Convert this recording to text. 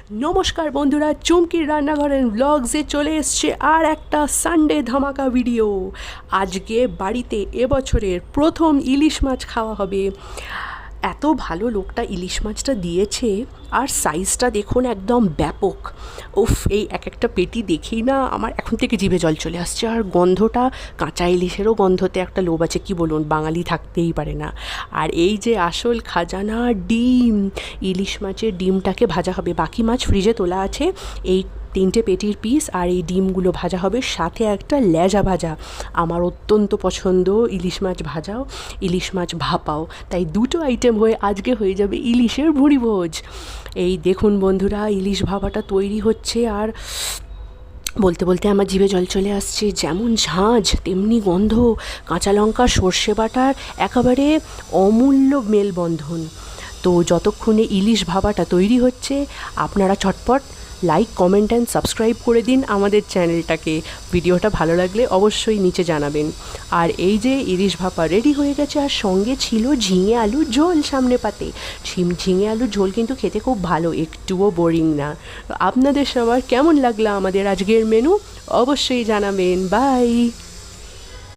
নমস্কার বন্ধুরা, চুমকির রান্নাঘরের ব্লগসে চলে এসছে আর একটা সানডে ধামাকা ভিডিও। আজকে বাড়িতে এবছরের প্রথম ইলিশ মাছ খাওয়া হবে। এত ভালো লোকটা ইলিশ মাছটা দিয়েছে, আর সাইজটা দেখুন একদম ব্যাপক। উফ, এই এক একটা পেটি দেখেই না আমার এখন থেকে জিভে জল চলে আসছে। আর গন্ধটা, কাঁচা ইলিশেরও গন্ধতে একটা লোভ আছে, কি বলুন, বাঙালি থাকতেই পারে না। আর এই যে আসল খাজানা, ডিম। ইলিশ মাছের ডিমটাকে ভাজা হবে, বাকি মাছ ফ্রিজে তোলা আছে। এই 3টে পেটির পিস আর এই ডিমগুলো ভাজা হবে, সাথে একটা লেজা ভাজা। আমার অত্যন্ত পছন্দ ইলিশ মাছ ভাজাও, ইলিশ মাছ ভাপাও। তাই দুটো আইটেম হয়ে আজকে হয়ে যাবে ইলিশের ভুঁড়িভোজ। এই দেখুন বন্ধুরা, ইলিশ ভাপাটা তৈরি হচ্ছে, আর বলতে বলতে আমার জিভে জল চলে আসছে। যেমন ঝাঁঝ তেমনি গন্ধ, কাঁচা লঙ্কা সর্ষে বাটার একেবারে অমূল্য মেলবন্ধন। তো যতক্ষণে ইলিশ ভাপাটা তৈরি হচ্ছে, আপনারা চটপট লাইক, কমেন্ট অ্যান্ড সাবস্ক্রাইব করে দিন আমাদের চ্যানেলটাকে। ভিডিওটা ভালো লাগলে অবশ্যই নিচে জানাবেন। আর এই যে ইলিশ ভাপা রেডি হয়ে গেছে, আর সঙ্গে ছিল ঝিঙে আলুর ঝোল সামনে পাতে। ঝিঙে আলুর ঝোল কিন্তু খেতে খুব ভালো, একটুও বোরিং না। আপনাদের সবার কেমন লাগলো আমাদের আজকের মেনু অবশ্যই জানাবেন। বাই।